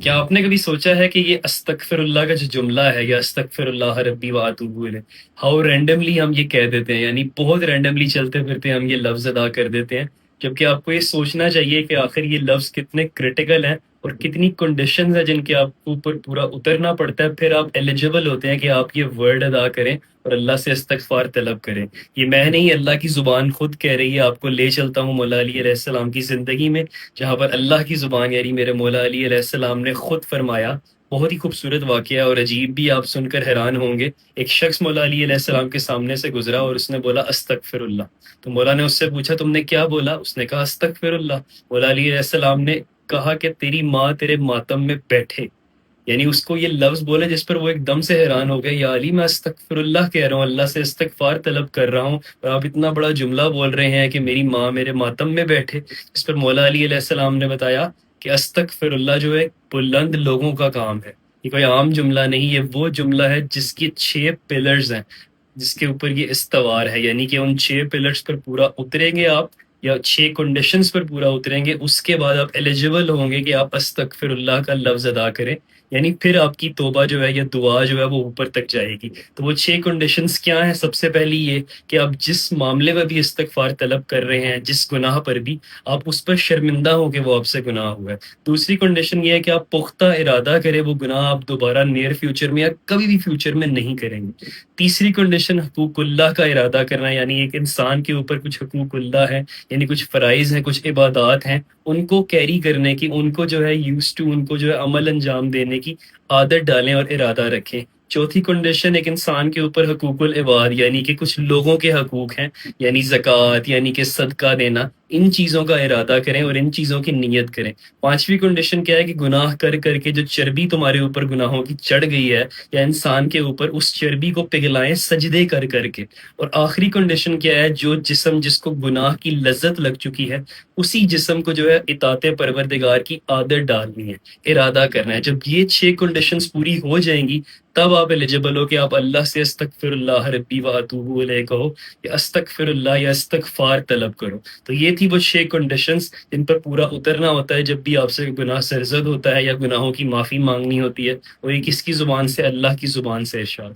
क्या आपने कभी सोचा है कि ये अस्तगफिरुल्लाह का जो जुमला है या अस्तगफिरुल्लाह रब्बी व अतूबु इलैह, हाउ रैंडमली हम ये कह देते हैं, यानी बहुत रैंडमली चलते फिरते हम ये लफ्ज अदा कर देते हैं। जबकि आपको ये सोचना चाहिए कि आखिर ये लफ्ज कितने क्रिटिकल हैं और कितनी कंडीशंस हैं जिनके आपको ऊपर पूरा उतरना पड़ता है, फिर आप एलिजिबल होते हैं कि आप ये वर्ड अदा करें और अल्लाह से इस्तगफार तलब करें। ये मैं नहीं, अल्लाह की जुबान खुद कह रही है। आपको ले चलता हूँ मौला अली अलैहिस्सलाम की जिंदगी में, जहाँ पर अल्लाह की ज़ुबान यानी मेरे मौला अली अलैहिस्सलाम ने खुद फरमाया। बहुत ही खूबसूरत वाक़या और अजीब भी, आप सुनकर हैरान होंगे। एक शख्स मौला अली अलैहिस्सलाम के सामने से गुजरा और उसने बोला अस्तगफिरुल्लाह। तो मौला ने उससे पूछा तुमने क्या बोला? उसने कहा अस्तगफिरुल्लाह। मौला अली अलैहिस्सलाम ने कहा कि तेरी माँ तेरे मातम में बैठे। यानी उसको ये लफ्ज़ बोले जिस पर वो एकदम से हैरान हो गए, या अली मैं अस्तगफिरुल्लाह कह रहा हूँ, अल्लाह से इस्तगफार तलब कर रहा हूँ और आप इतना बड़ा जुमला बोल रहे हैं कि मेरी माँ मेरे मातम में बैठे। इस पर मौला अली अलैहिस्सलाम ने बताया कि अस्तगफिरुल्लाह जो है बुलंद लोगों का काम है। ये कोई आम जुमला नहीं, ये वो जुमला है जिसकी 6 पिलर्स हैं, जिसके ऊपर ये इस्तवार है। यानी कि उन 6 पिलर्स पर पूरा उतरेंगे आप, या 6 कंडीशंस पर पूरा उतरेंगे, उसके बाद आप एलिजिबल होंगे कि आप अस्तगफिरुल्लाह का लफ्ज़ अदा करें। यानी फिर आपकी तौबा जो है या दुआ जो है वो ऊपर तक जाएगी। तो वो 6 कंडीशंस क्या हैं? सबसे पहली ये कि आप जिस मामले में भी इस्तिग़फ़ार तलब कर रहे हैं, जिस गुनाह पर भी, आप उस पर शर्मिंदा हो कि वो आपसे गुनाह हुआ है। दूसरी कंडीशन ये है कि आप पुख्ता इरादा करें वो गुनाह आप दोबारा नियर फ्यूचर में या कभी भी फ्यूचर में नहीं करेंगे। तीसरी कंडीशन हुकूकुल्लाह का इरादा करना, यानी एक इंसान के ऊपर कुछ हुकूकुल्लाह है, यानी कुछ फ़राइज़ हैं, कुछ इबादात हैं, उनको कैरी करने की, उनको जो है यूज़ टू, उनको जो है अमल अंजाम देने की आदत डालें और इरादा रखें। चौथी कंडीशन, एक इंसान के ऊपर हकूकुल इबाद, यानी कि कुछ लोगों के हकूक हैं, यानी ज़कात यानी कि सदका देना, इन चीज़ों का इरादा करें और इन चीज़ों की नियत करें। पाँचवीं कंडीशन क्या है कि गुनाह कर कर के जो चर्बी तुम्हारे ऊपर गुनाहों की चढ़ गई है या इंसान के ऊपर, उस चर्बी को पिघलाएं सजदे कर कर के। और आखिरी कंडीशन क्या है, जो जिस्म जिसको गुनाह की लज्जत लग चुकी है, उसी जिस्म को जो है इताअत परवरदिगार की आदत डालनी है, इरादा करना है। जब ये 6 कंडीशंस पूरी हो जाएँगी, तब आप एलिजिबल हो कि आप अल्लाह से अस्तगफिरुल्लाह रब्बी व अतूबु इलैह कहो, या अस्तगफिरुल्लाह या इस्तगफार तलब करो। तो ये थी वो 6 कंडीशंस जिन पर पूरा उतरना होता है जब भी आपसे गुनाह सरज़द होता है या गुनाहों की माफ़ी माँगनी होती है। और ये किसकी ज़ुबान से? अल्लाह की ज़ुबान से इरशाद।